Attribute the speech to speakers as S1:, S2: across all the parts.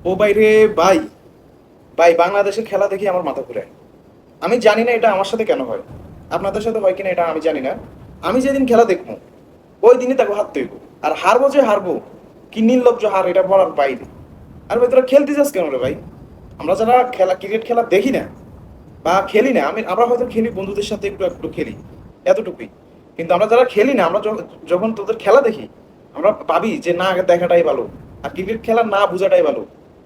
S1: ও ভাই রে ভাই, ভাই বাংলাদেশের খেলা দেখি আমার মাথা ঘুরে। আমি জানি না এটা আমার সাথে কেন হয়, আপনাদের সাথে হয় কিনা এটা আমি জানি না। আমি যেদিন খেলা দেখবো ওই দিনই তাকে হারতে হইব। আর হারবো যে হারবো, কি নির্লজ্জ হার, এটা বলার বাইরে। আর ভাই তোরা খেলতে যাস কেন রে ভাই? আমরা যারা খেলা, ক্রিকেট খেলা দেখি না বা খেলি না, আমরা হয়তো খেলি বন্ধুদের সাথে, একটু একটু খেলি, এতটুকুই। কিন্তু আমরা যারা খেলি না, আমরা যখন তোদের খেলা দেখি, আমরা ভাবি যে না, দেখাটাই ভালো, আর ক্রিকেট খেলা না বোঝাটাই ভালো।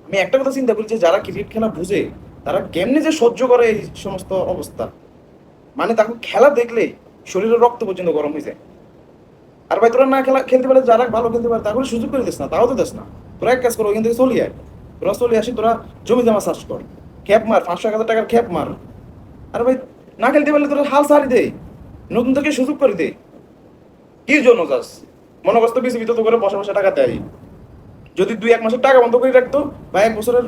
S1: আমি একটা কথা চিন্তা করি যে যারা ক্রিকেট খেলা বুঝে তারা কেমনে যে সহ্য করে এই সমস্ত অবস্থা। মানে তাকে খেলা দেখলে শরীরের রক্ত পর্যন্ত গরম হয়ে যায়। আর ভাই তোরা না খেলা খেলতে পারে, যারা ভালো খেলতে পারে তাহলে সুযোগ করে দিস না, তাও তো দিস না। তোরা এক কাজ করো, ওইখান থেকে চলিয়ে আয়। তোরা চলে আসি, তোরা জমি জমা চাষ কর, খ্যাপ মার, 500-1000 টাকার খ্যাপ মার। আর ভাই না খেলতে পারলে তোরা হাল ছাড়ি দে, নতুন থেকে সুযোগ করে দে। কি জন্য যাস? মনে করতো বেশি বিতত করে বসে বসে টাকা দেয়। যদি 2-1 মাসের টাকা বন্ধ করে রাখতো, বা 1 বছরের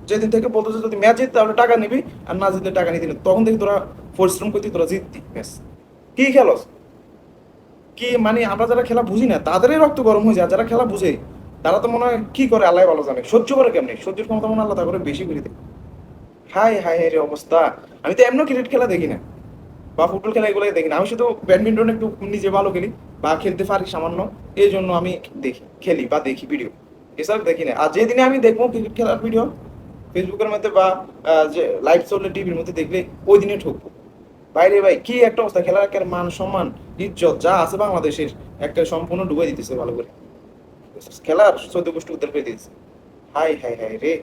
S1: যেদিন থেকে বলতো যে যদি ম্যাচ জিত তাহলে টাকা নিবি, আর না জিতলে টাকা নিতি না, তখন থেকে তোরা পরিশ্রম করতি, তোরা জিততি ম্যাচ। কি খেলস? কি মানে, আমরা যারা খেলা বুঝি না তাদেরই রক্ত গরম হয়ে যায়, আর যারা খেলা বুঝে তারা তো মনে হয় কি করে আল্লাহ ভালো জানে, সহ্য করে কেমনি, সহ্যের ক্ষমতা মনে হয় আল্লাহ তারপরে বেশি করে দেয়। হাই হাই হাই রে অবস্থা। আমি তো এমন ক্রিকেট খেলা দেখি না বা ফুটবল খেলা, এগুলো দেখি না। আমি শুধু ব্যাডমিন্টন একটু নিজে ভালো খেলি বা খেলতে পারি সামান্য, এই জন্য আমি দেখি, খেলি বা দেখি ভিডিও, এসব দেখি না। আর যেদিনে আমি দেখবো ক্রিকেট খেলার ভিডিও ফেসবুকের মধ্যে বা যে লাইভ চললে টিভির মধ্যে দেখলে, ওই দিনে ঠকবো। বাইরে ভাই কি একটা অবস্থা, খেলার একটা মান সম্মান ইজ্জত যা আছে বাংলাদেশের একটা সম্পূর্ণ ডুবে দিতেছে ভালো করে। খেলার 14 গোষ্ঠী উদ্ধার করে দিতেছে। হাই হাই হাই রে।